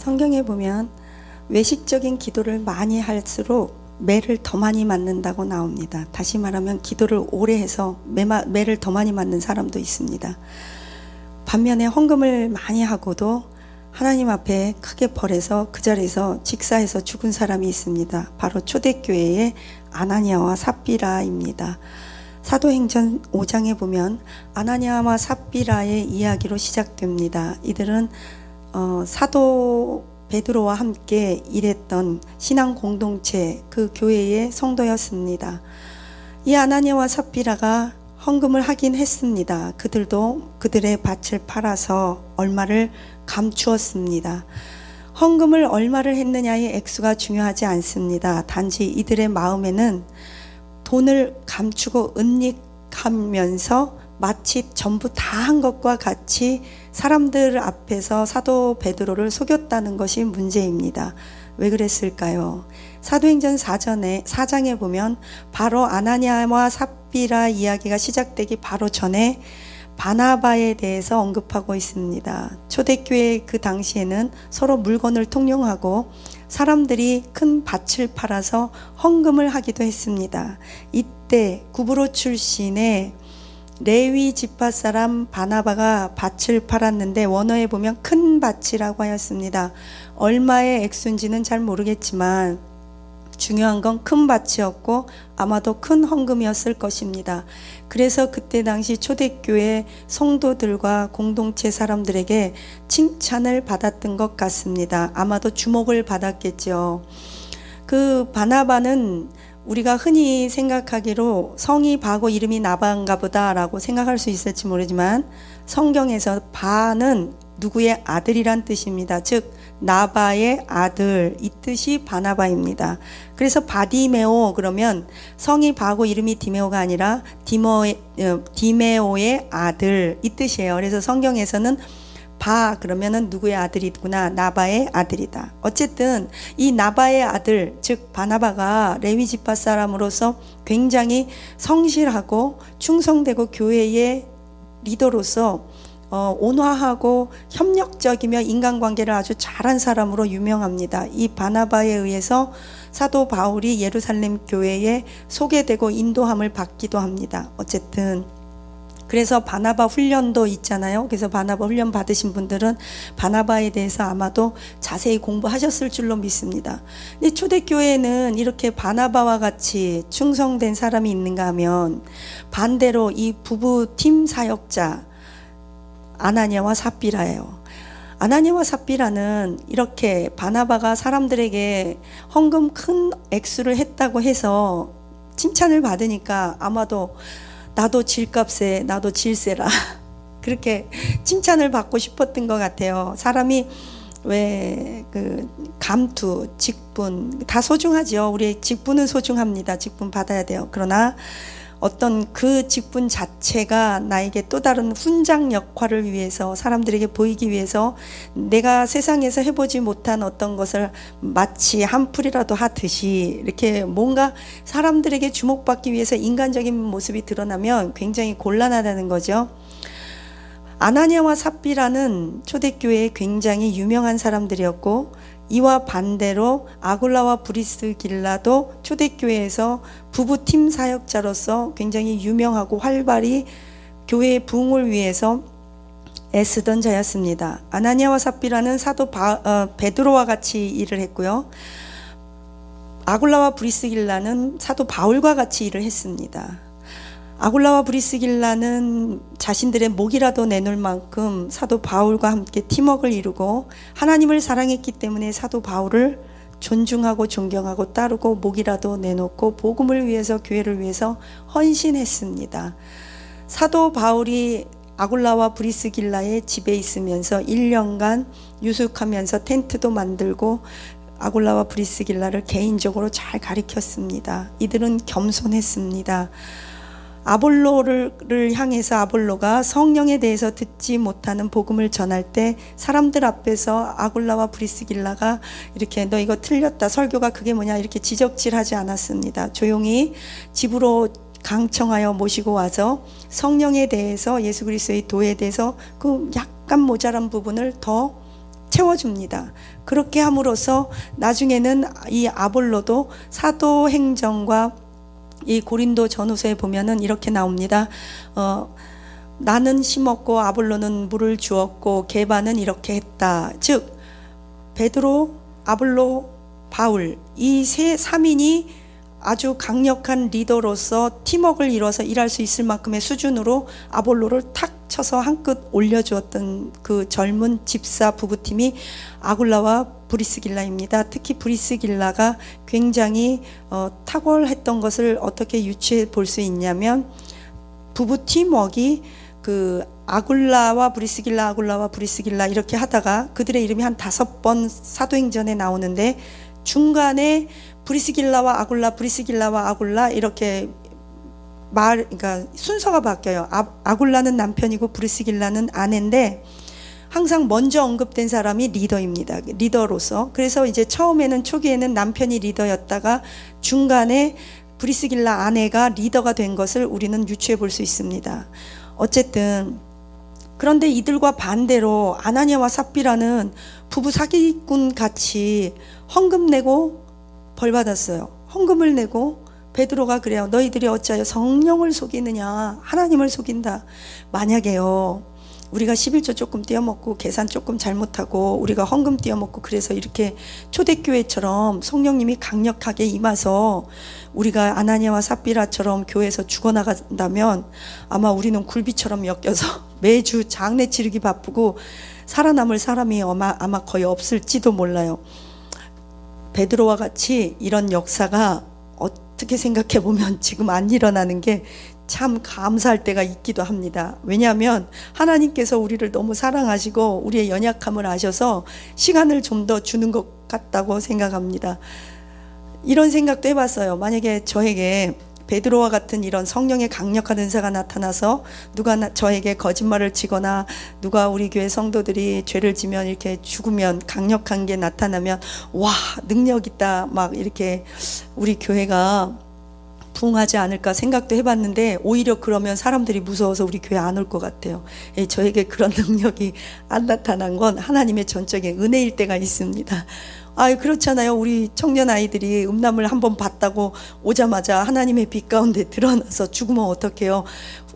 성경에 보면 외식적인 기도를 많이 할수록 매를 더 많이 맞는다고 나옵니다. 다시 말하면 기도를 오래 해서 매를 더 많이 맞는 사람도 있습니다. 반면에 헌금을 많이 하고도 하나님 앞에 크게 벌해서 그 자리에서 직사해서 죽은 사람이 있습니다. 바로 초대교회의 아나니아와 삽비라입니다. 사도행전 5장에 보면 아나니아와 삽비라의 이야기로 시작됩니다. 이들은 사도 베드로와 함께 일했던 신앙 공동체, 그 교회의 성도였습니다. 이 아나니아와 삽비라가 헌금을 하긴 했습니다. 그들도 그들의 밭을 팔아서 얼마를 감추었습니다. 헌금을 얼마를 했느냐의 액수가 중요하지 않습니다. 단지 이들의 마음에는 돈을 감추고 은닉하면서 마치 전부 다 한 것과 같이 사람들 앞에서 사도 베드로를 속였다는 것이 문제입니다. 왜 그랬을까요? 사도행전 4장에 보면 바로 아나니아와 삽비라 이야기가 시작되기 바로 전에 바나바에 대해서 언급하고 있습니다. 초대교회 그 당시에는 서로 물건을 통용하고 사람들이 큰 밭을 팔아서 헌금을 하기도 했습니다. 이때 구브로 출신의 레위 지파 사람 바나바가 밭을 팔았는데 원어에 보면 큰 밭이라고 하였습니다. 얼마의 액수인지는 잘 모르겠지만 중요한 건 큰 밭이었고 아마도 큰 헌금이었을 것입니다. 그래서 그때 당시 초대교회 성도들과 공동체 사람들에게 칭찬을 받았던 것 같습니다. 아마도 주목을 받았겠죠. 그 바나바는 우리가 흔히 생각하기로 성이 바고 이름이 나바인가 보다라고 생각할 수 있을지 모르지만 성경에서 바는 누구의 아들이란 뜻입니다. 즉 나바의 아들, 이 뜻이 바나바입니다. 그래서 바디메오 그러면 성이 바고 이름이 디메오가 아니라 디메오의 아들, 이 뜻이에요. 그래서 성경에서는 바 그러면은 누구의 아들이구나, 나바의 아들이다. 어쨌든 이 나바의 아들, 즉 바나바가 레위 지파 사람으로서 굉장히 성실하고 충성되고 교회의 리더로서 온화하고 협력적이며 인간관계를 아주 잘한 사람으로 유명합니다. 이 바나바에 의해서 사도 바울이 예루살렘 교회에 소개되고 인도함을 받기도 합니다. 어쨌든 그래서 바나바 훈련도 있잖아요. 그래서 바나바 훈련 받으신 분들은 바나바에 대해서 아마도 자세히 공부하셨을 줄로 믿습니다. 근데 초대교회에는 이렇게 바나바와 같이 충성된 사람이 있는가 하면 반대로 이 부부 팀 사역자 아나니아와 삽비라예요. 아나니아와 삽비라는 이렇게 바나바가 사람들에게 헌금 큰 액수를 했다고 해서 칭찬을 받으니까 아마도 나도 질값에 나도 질세라 그렇게 칭찬을 받고 싶었던 것 같아요. 사람이 왜 그 감투, 직분 다 소중하죠. 우리 직분은 소중합니다. 직분 받아야 돼요. 그러나 어떤 그 직분 자체가 나에게 또 다른 훈장 역할을 위해서 사람들에게 보이기 위해서 내가 세상에서 해보지 못한 어떤 것을 마치 한 풀이라도 하듯이 이렇게 뭔가 사람들에게 주목받기 위해서 인간적인 모습이 드러나면 굉장히 곤란하다는 거죠. 아나니아와 삽비라는 초대교회에 굉장히 유명한 사람들이었고 이와 반대로 아굴라와 브리스길라도 초대교회에서 부부팀 사역자로서 굉장히 유명하고 활발히 교회의 부흥을 위해서 애쓰던 자였습니다. 아나니아와 삽비라는 사도 베드로와 같이 일을 했고요. 아굴라와 브리스길라는 사도 바울과 같이 일을 했습니다. 아굴라와 브리스길라는 자신들의 목이라도 내놓을 만큼 사도 바울과 함께 팀워크를 이루고 하나님을 사랑했기 때문에 사도 바울을 존중하고 존경하고 따르고 목이라도 내놓고 복음을 위해서 교회를 위해서 헌신했습니다. 사도 바울이 아굴라와 브리스길라의 집에 있으면서 1년간 유숙하면서 텐트도 만들고 아굴라와 브리스길라를 개인적으로 잘 가르쳤습니다. 이들은 겸손했습니다. 아볼로를 향해서 아볼로가 성령에 대해서 듣지 못하는 복음을 전할 때 사람들 앞에서 아굴라와 브리스길라가 이렇게 너 이거 틀렸다, 설교가 그게 뭐냐 이렇게 지적질하지 않았습니다. 조용히 집으로 강청하여 모시고 와서 성령에 대해서, 예수 그리스도의 도에 대해서 그 약간 모자란 부분을 더 채워줍니다. 그렇게 함으로써 나중에는 이 아볼로도 사도행전과 이 고린도 전후서에 보면은 이렇게 나옵니다. 나는 심었고 아볼로는 물을 주었고 게바는 이렇게 했다. 즉 베드로, 아볼로, 바울 이 세 3인이 아주 강력한 리더로서 팀워크를 이뤄서 일할 수 있을 만큼의 수준으로 아볼로를 탁 쳐서 한 끗 올려주었던 그 젊은 집사 부부팀이 아굴라와 브리스길라입니다. 특히 브리스길라가 굉장히 탁월했던 것을 어떻게 유추해 볼 수 있냐면 부부 팀워크가 그 아굴라와 브리스길라 이렇게 하다가 그들의 이름이 한 5번 사도행전에 나오는데 중간에 브리스길라와 아굴라 이렇게 그러니까 순서가 바뀌어요. 아굴라는 남편이고 브리스길라는 아내인데 항상 먼저 언급된 사람이 리더입니다. 리더로서. 그래서 이제 처음에는 초기에는 남편이 리더였다가 중간에 브리스길라 아내가 리더가 된 것을 우리는 유추해 볼 수 있습니다. 어쨌든 그런데 이들과 반대로 아나니아와 삽비라는 부부 사기꾼 같이 헌금 내고 벌 받았어요. 헌금을 내고 베드로가 그래요. 너희들이 어찌하여 성령을 속이느냐. 하나님을 속인다. 만약에요 우리가 11조 조금 띄어먹고 계산 조금 잘못하고 우리가 헌금 띄어먹고 그래서 이렇게 초대교회처럼 성령님이 강력하게 임하서 우리가 아나니아와 삽비라처럼 교회에서 죽어나간다면 아마 우리는 굴비처럼 엮여서 매주 장례 치르기 바쁘고 살아남을 사람이 아마 거의 없을지도 몰라요. 베드로와 같이 이런 역사가 어떻게 생각해 보면 지금 안 일어나는 게 참 감사할 때가 있기도 합니다. 왜냐하면 하나님께서 우리를 너무 사랑하시고 우리의 연약함을 아셔서 시간을 좀 더 주는 것 같다고 생각합니다. 이런 생각도 해봤어요. 만약에 저에게 베드로와 같은 이런 성령의 강력한 은사가 나타나서 누가 저에게 거짓말을 치거나 누가 우리 교회 성도들이 죄를 지면 이렇게 죽으면 강력한 게 나타나면 와 능력 있다 막 이렇게 우리 교회가 부흥하지 않을까 생각도 해봤는데 오히려 그러면 사람들이 무서워서 우리 교회 안 올 것 같아요. 저에게 그런 능력이 안 나타난 건 하나님의 전적인 은혜일 때가 있습니다. 그렇잖아요. 우리 청년 아이들이 음란물 한번 봤다고 오자마자 하나님의 빛 가운데 드러나서 죽으면 어떡해요?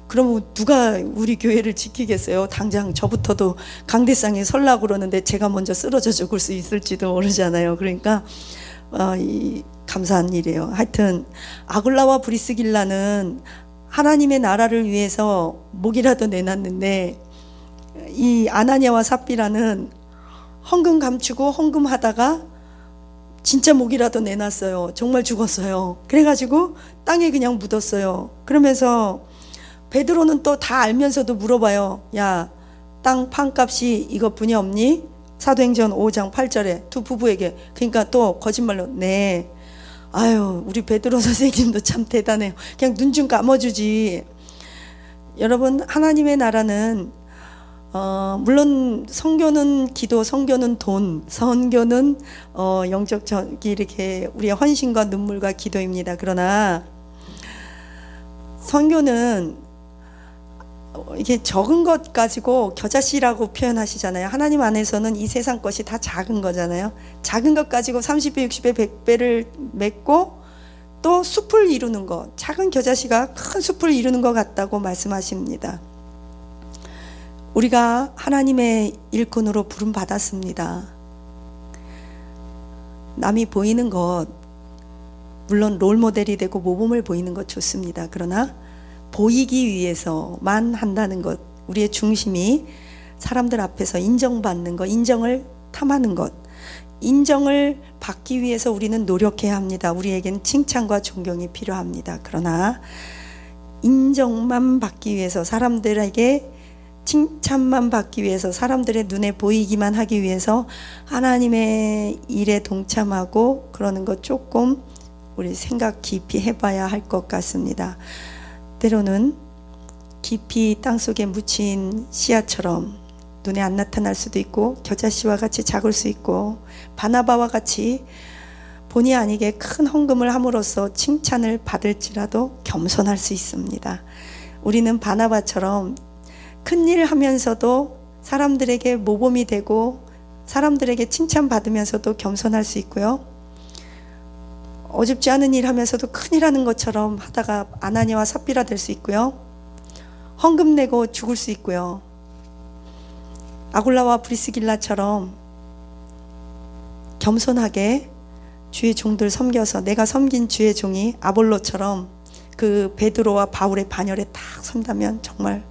그러면 누가 우리 교회를 지키겠어요? 당장 저부터도 강대상에 설라고 그러는데 제가 먼저 쓰러져 죽을 수 있을지도 모르잖아요. 그러니까 감사한 일이에요. 하여튼 아굴라와 브리스길라는 하나님의 나라를 위해서 목이라도 내놨는데 이 아나니아와 삽비라는 헌금 감추고 헌금하다가 진짜 목이라도 내놨어요. 정말 죽었어요. 그래가지고 땅에 그냥 묻었어요. 그러면서 베드로는 또 다 알면서도 물어봐요. 야, 땅 판값이 이것뿐이 없니? 사도행전 5장 8절에 두 부부에게. 그러니까 또 거짓말로 네. 아유 우리 베드로 선생님도 참 대단해요. 그냥 눈 좀 감아주지. 여러분 하나님의 나라는 물론 선교는 기도, 선교는 돈, 선교는 영적 이렇게 우리의 헌신과 눈물과 기도입니다. 그러나 선교는 이게 적은 것 가지고 겨자씨라고 표현하시잖아요. 하나님 안에서는 이 세상 것이 다 작은 거잖아요. 작은 것 가지고 30배, 60배, 100배를 맺고 또 숲을 이루는 것, 작은 겨자씨가 큰 숲을 이루는 것 같다고 말씀하십니다. 우리가 하나님의 일꾼으로 부름 받았습니다. 남이 보이는 것, 물론 롤모델이 되고 모범을 보이는 것 좋습니다. 그러나 보이기 위해서만 한다는 것, 우리의 중심이 사람들 앞에서 인정받는 것, 인정을 탐하는 것, 인정을 받기 위해서 우리는 노력해야 합니다. 우리에겐 칭찬과 존경이 필요합니다. 그러나 인정만 받기 위해서, 사람들에게 칭찬만 받기 위해서, 사람들의 눈에 보이기만 하기 위해서 하나님의 일에 동참하고 그러는 것 조금 우리 생각 깊이 해봐야 할 것 같습니다. 때로는 깊이 땅속에 묻힌 씨앗처럼 눈에 안 나타날 수도 있고 겨자씨와 같이 작을 수 있고 바나바와 같이 본의 아니게 큰 헌금을 함으로써 칭찬을 받을지라도 겸손할 수 있습니다. 우리는 바나바처럼 큰일 하면서도 사람들에게 모범이 되고 사람들에게 칭찬받으면서도 겸손할 수 있고요. 어줍지 않은 일 하면서도 큰일 하는 것처럼 하다가 아나니와 삽비라 될 수 있고요. 헌금 내고 죽을 수 있고요. 아굴라와 브리스길라처럼 겸손하게 주의 종들 섬겨서 내가 섬긴 주의 종이 아볼로처럼 그 베드로와 바울의 반열에 딱 선다면 정말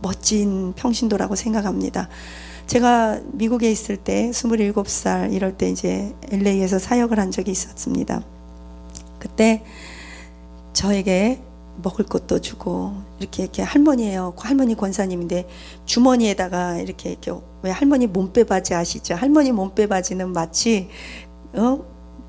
멋진 평신도라고 생각합니다. 제가 미국에 있을 때 27살 이럴 때 이제 LA에서 사역을 한 적이 있었습니다. 그때 저에게 먹을 것도 주고 이렇게 할머니예요. 할머니 권사님인데 주머니에다가 이렇게 왜 할머니 몸빼바지 아시죠? 할머니 몸빼바지는 마치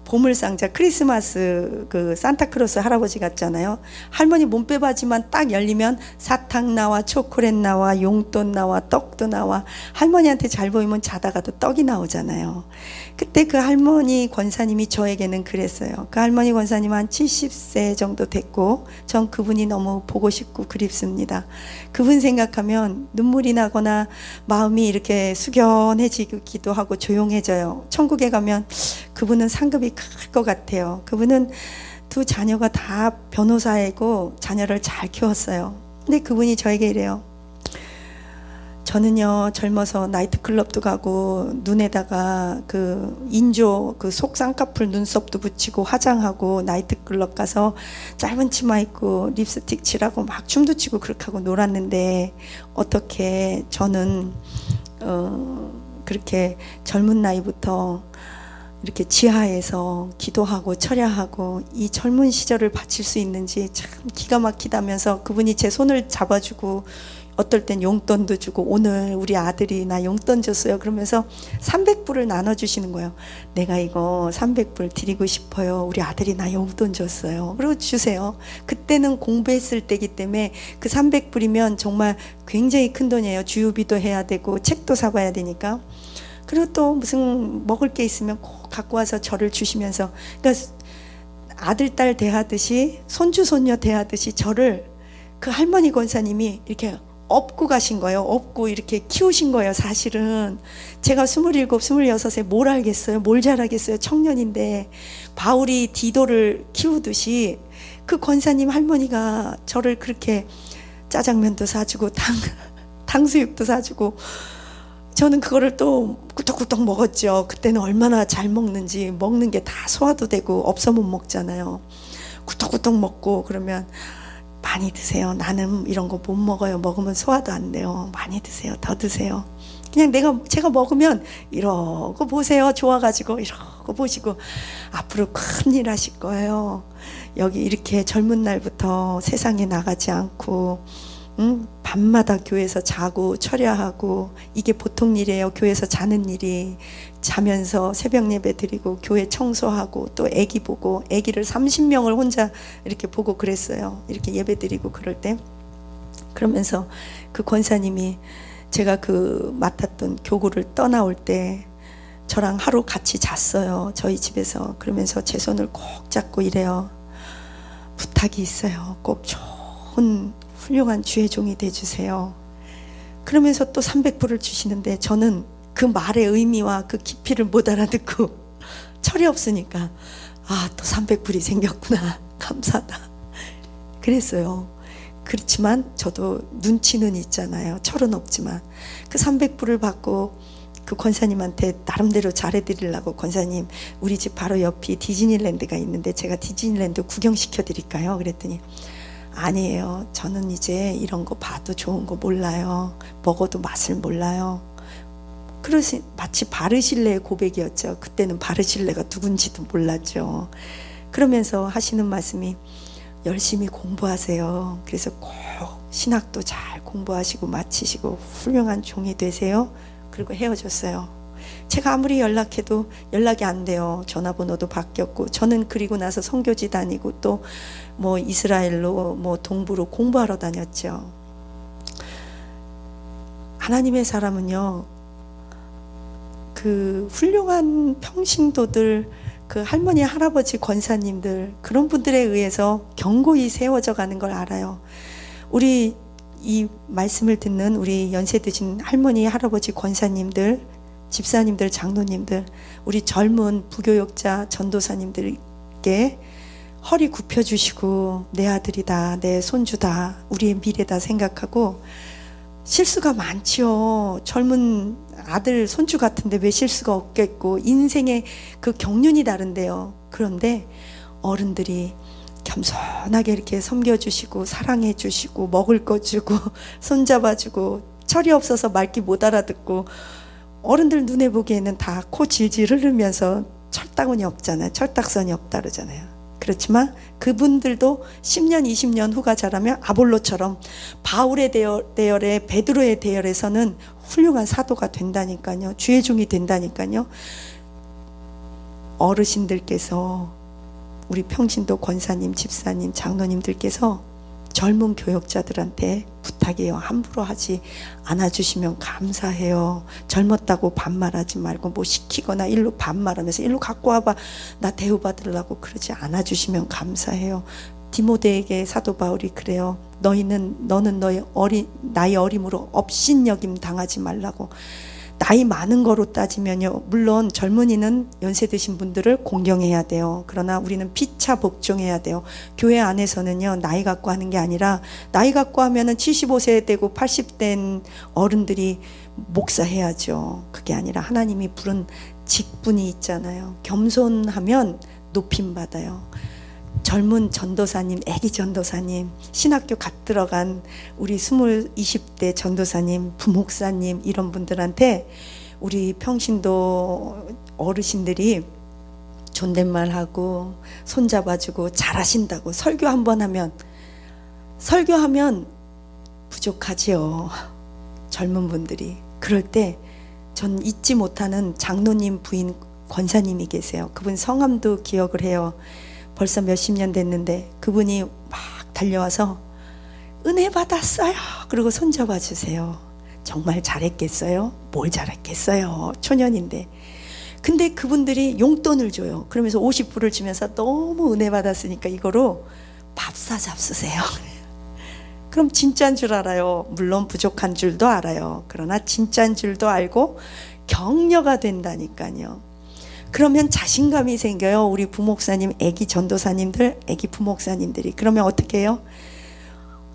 보물상자 크리스마스 그 산타크로스 할아버지 같잖아요. 할머니 몸빼바지만 딱 열리면 사탕 나와 초콜릿 나와 용돈 나와 떡도 나와 할머니한테 잘 보이면 자다가도 떡이 나오잖아요. 그때 그 할머니 권사님이 저에게는 그랬어요. 그 할머니 권사님은 한 70세 정도 됐고 전 그분이 너무 보고 싶고 그립습니다. 그분 생각하면 눈물이 나거나 마음이 이렇게 숙연해지기도 하고 조용해져요. 천국에 가면 그분은 상급이 클 것 같아요. 그분은 두 자녀가 다 변호사이고 자녀를 잘 키웠어요. 근데 그분이 저에게 이래요. 저는요 젊어서 나이트클럽도 가고 눈에다가 그 인조 그 속 쌍꺼풀 눈썹도 붙이고 화장하고 나이트클럽 가서 짧은 치마 입고 립스틱 칠하고 막 춤도 추고 그렇게 하고 놀았는데 어떻게 저는 그렇게 젊은 나이부터 이렇게 지하에서 기도하고 철야하고 이 젊은 시절을 바칠 수 있는지 참 기가 막히다면서 그분이 제 손을 잡아주고 어떨 땐 용돈도 주고 오늘 우리 아들이 나 용돈 줬어요 그러면서 300불을 나눠주시는 거예요. 내가 이거 300불 드리고 싶어요. 우리 아들이 나 용돈 줬어요. 그리고 주세요. 그때는 공부했을 때기 때문에 그 300불이면 정말 굉장히 큰 돈이에요. 주유비도 해야 되고 책도 사봐야 되니까. 그리고 또 무슨 먹을 게 있으면 꼭 갖고 와서 저를 주시면서 그러니까 아들 딸 대하듯이 손주 손녀 대하듯이 저를 그 할머니 권사님이 이렇게 업고 가신 거예요. 업고 이렇게 키우신 거예요. 사실은 제가 27, 26에 뭘 알겠어요. 뭘 잘하겠어요. 청년인데 바울이 디도를 키우듯이 그 권사님 할머니가 저를 그렇게 짜장면도 사주고 탕수육도 사주고 저는 그거를 또 꾸덕꾸덕 먹었죠. 그때는 얼마나 잘 먹는지 먹는 게 다 소화도 되고 없어 못 먹잖아요. 꾸덕꾸덕 먹고 그러면 많이 드세요. 나는 이런 거 못 먹어요. 먹으면 소화도 안 돼요. 많이 드세요. 더 드세요. 그냥 제가 먹으면 이러고 보세요. 좋아가지고 이러고 보시고 앞으로 큰일 하실 거예요. 여기 이렇게 젊은 날부터 세상에 나가지 않고 밤마다 교회에서 자고 철야하고 이게 보통 일이에요. 교회에서 자는 일이 자면서 새벽 예배 드리고 교회 청소하고 또 애기 보고 애기를 30명을 혼자 이렇게 보고 그랬어요. 이렇게 예배 드리고 그럴 때 그러면서 그 권사님이 제가 그 맡았던 교구를 떠나올 때 저랑 하루 같이 잤어요. 저희 집에서. 그러면서 제 손을 꼭 잡고 이래요. 부탁이 있어요. 꼭 좋은 훌륭한 주의 종이 돼주세요. 그러면서 또 300불을 주시는데 저는 그 말의 의미와 그 깊이를 못 알아듣고 철이 없으니까 또 300불이 생겼구나. 감사하다. 그랬어요. 그렇지만 저도 눈치는 있잖아요. 철은 없지만 그 300불을 받고 그 권사님한테 나름대로 잘해드리려고 권사님 우리 집 바로 옆이 디즈니랜드가 있는데 제가 디즈니랜드 구경시켜 드릴까요? 그랬더니 아니에요. 저는 이제 이런 거 봐도 좋은 거 몰라요. 먹어도 맛을 몰라요. 마치 바르실레의 고백이었죠. 그때는 바르실레가 누군지도 몰랐죠. 그러면서 하시는 말씀이 열심히 공부하세요. 그래서 꼭 신학도 잘 공부하시고 마치시고 훌륭한 종이 되세요. 그리고 헤어졌어요. 제가 아무리 연락해도 연락이 안 돼요. 전화번호도 바뀌었고 저는 그리고 나서 선교지 다니고 또 뭐 이스라엘로 뭐 동부로 공부하러 다녔죠. 하나님의 사람은요 그 훌륭한 평신도들 그 할머니 할아버지 권사님들 그런 분들에 의해서 견고히 세워져 가는 걸 알아요. 우리 이 말씀을 듣는 우리 연세 드신 할머니 할아버지 권사님들 집사님들, 장로님들, 우리 젊은 부교역자 전도사님들께 허리 굽혀주시고 내 아들이다, 내 손주다, 우리의 미래다 생각하고 실수가 많지요. 젊은 아들, 손주 같은데 왜 실수가 없겠고 인생의 그 경륜이 다른데요. 그런데 어른들이 겸손하게 이렇게 섬겨주시고 사랑해주시고 먹을 거 주고 손잡아주고 철이 없어서 말귀 못 알아듣고 어른들 눈에 보기에는 다 코 질질 흘리면서 철다운이 없잖아요. 철딱선이 없다 그러잖아요. 그렇지만 그분들도 10년 20년 후가 자라면 아볼로처럼 바울의 대열에 베드로의 대열에서는 훌륭한 사도가 된다니까요. 주의 종이 된다니까요. 어르신들께서 우리 평신도 권사님, 집사님, 장로님들께서 젊은 교역자들한테 부탁해요. 함부로 하지 않아주시면 감사해요. 젊었다고 반말하지 말고 뭐 시키거나 일로 반말하면서 일로 갖고 와봐 나 대우받으려고 그러지 않아주시면 감사해요. 디모데에게 사도 바울이 그래요. 너는 너의 나이 어림으로 업신여김 당하지 말라고. 나이 많은 거로 따지면요, 물론 젊은이는 연세 드신 분들을 공경해야 돼요. 그러나 우리는 피차 복종해야 돼요. 교회 안에서는요, 나이 갖고 하는 게 아니라 나이 갖고 하면은 75세 되고 80된 어른들이 목사해야죠. 그게 아니라 하나님이 부른 직분이 있잖아요. 겸손하면 높임 받아요. 젊은 전도사님, 애기 전도사님, 신학교 갓 들어간 우리 20대 전도사님, 부목사님 이런 분들한테 우리 평신도 어르신들이 존댓말하고 손잡아주고 잘하신다고 설교하면 부족하지요. 젊은 분들이. 그럴 때 전 잊지 못하는 장로님 부인 권사님이 계세요. 그분 성함도 기억을 해요. 벌써 몇십 년 됐는데 그분이 막 달려와서 은혜 받았어요. 그리고 손잡아 주세요. 정말 잘했겠어요? 뭘 잘했겠어요? 초년인데. 근데 그분들이 용돈을 줘요. 그러면서 50불을 주면서 너무 은혜 받았으니까 이거로 밥 사 잡수세요. 그럼 진짜인 줄 알아요. 물론 부족한 줄도 알아요. 그러나 진짜인 줄도 알고 격려가 된다니까요. 그러면 자신감이 생겨요. 우리 부목사님, 애기 전도사님들, 애기 부목사님들이. 그러면 어떻게 해요?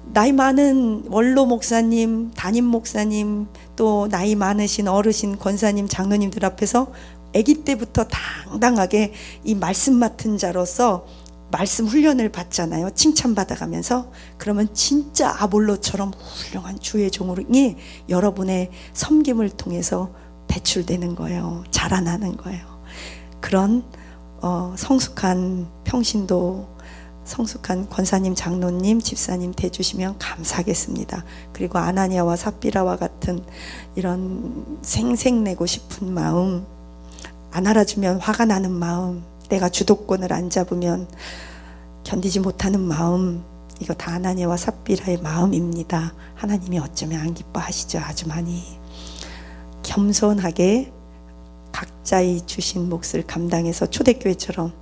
나이 많은 원로 목사님, 담임 목사님, 또 나이 많으신 어르신, 권사님, 장로님들 앞에서 애기 때부터 당당하게 이 말씀 맡은 자로서 말씀 훈련을 받잖아요. 칭찬받아가면서. 그러면 진짜 아볼로처럼 훌륭한 주의 종이 여러분의 섬김을 통해서 배출되는 거예요. 자라나는 거예요. 그런 성숙한 평신도, 성숙한 권사님, 장로님, 집사님 돼주시면 감사하겠습니다. 그리고 아나니아와 삽비라와 같은 이런 생색내고 싶은 마음, 안 알아주면 화가 나는 마음, 내가 주도권을 안 잡으면 견디지 못하는 마음, 이거 다 아나니아와 삽비라의 마음입니다. 하나님이 어쩌면 안 기뻐하시죠. 아주 많이. 겸손하게 각자의 주신 몫을 감당해서 초대교회처럼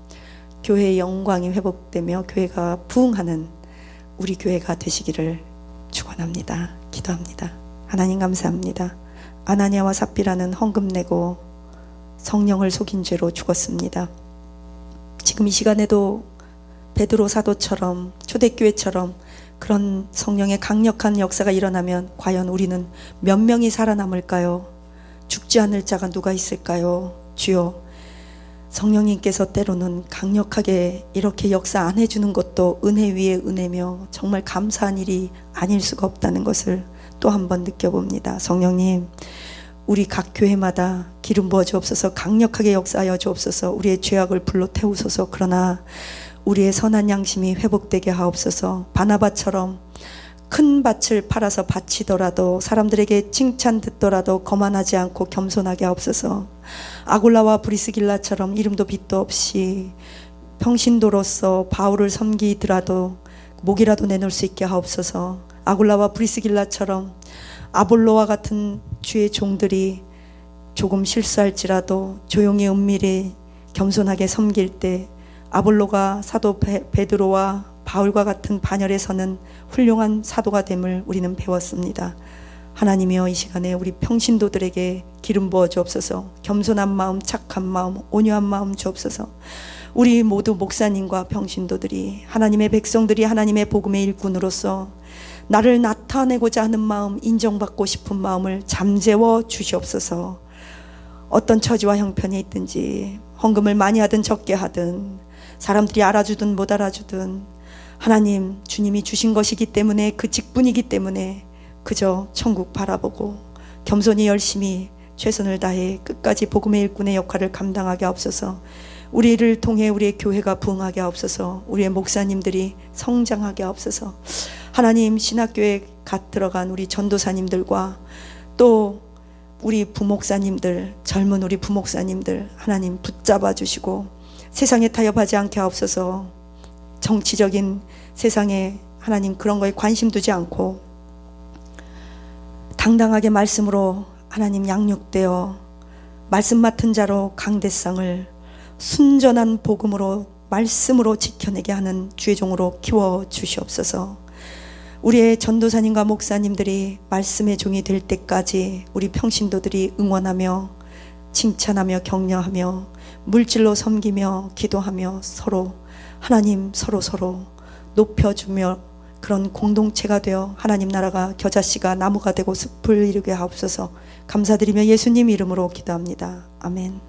교회의 영광이 회복되며 교회가 부흥하는 우리 교회가 되시기를 축원합니다. 기도합니다. 하나님 감사합니다. 아나니아와 삽비라는 헌금 내고 성령을 속인 죄로 죽었습니다. 지금 이 시간에도 베드로 사도처럼 초대교회처럼 그런 성령의 강력한 역사가 일어나면 과연 우리는 몇 명이 살아남을까요? 죽지 않을 자가 누가 있을까요? 주여, 성령님께서 때로는 강력하게 이렇게 역사 안 해주는 것도 은혜 위에 은혜며 정말 감사한 일이 아닐 수가 없다는 것을 또 한 번 느껴봅니다. 성령님, 우리 각 교회마다 기름 부어 주옵소서. 강력하게 역사하여 주옵소서. 우리의 죄악을 불로 태우소서. 그러나 우리의 선한 양심이 회복되게 하옵소서. 바나바처럼 큰 밭을 팔아서 바치더라도 사람들에게 칭찬 듣더라도 거만하지 않고 겸손하게 하옵소서. 아굴라와 브리스길라처럼 이름도 빛도 없이 평신도로서 바울을 섬기더라도 목이라도 내놓을 수 있게 하옵소서. 아굴라와 브리스길라처럼 아볼로와 같은 주의 종들이 조금 실수할지라도 조용히 은밀히 겸손하게 섬길 때 아볼로가 사도 베드로와 바울과 같은 반열에 서는 훌륭한 사도가 됨을 우리는 배웠습니다. 하나님이여, 이 시간에 우리 평신도들에게 기름 부어 주옵소서. 겸손한 마음, 착한 마음, 온유한 마음 주옵소서. 우리 모두 목사님과 평신도들이, 하나님의 백성들이 하나님의 복음의 일꾼으로서 나를 나타내고자 하는 마음, 인정받고 싶은 마음을 잠재워 주시옵소서. 어떤 처지와 형편에 있든지, 헌금을 많이 하든 적게 하든, 사람들이 알아주든 못 알아주든, 하나님, 주님이 주신 것이기 때문에, 그 직분이기 때문에 그저 천국 바라보고 겸손히 열심히 최선을 다해 끝까지 복음의 일꾼의 역할을 감당하게 하옵소서. 우리를 통해 우리의 교회가 부흥하게 하옵소서. 우리의 목사님들이 성장하게 하옵소서. 하나님, 신학교에 갓 들어간 우리 전도사님들과 또 우리 부목사님들, 젊은 우리 부목사님들 하나님 붙잡아 주시고 세상에 타협하지 않게 하옵소서. 정치적인 세상에 하나님 그런 거에 관심 두지 않고 당당하게 말씀으로 하나님 양육되어 말씀 맡은 자로 강대상을 순전한 복음으로 말씀으로 지켜내게 하는 주의 종으로 키워 주시옵소서. 우리의 전도사님과 목사님들이 말씀의 종이 될 때까지 우리 평신도들이 응원하며 칭찬하며 격려하며 물질로 섬기며 기도하며 서로 하나님 서로 높여주며 그런 공동체가 되어 하나님 나라가 겨자씨가 나무가 되고 숲을 이루게 하옵소서. 감사드리며 예수님 이름으로 기도합니다. 아멘.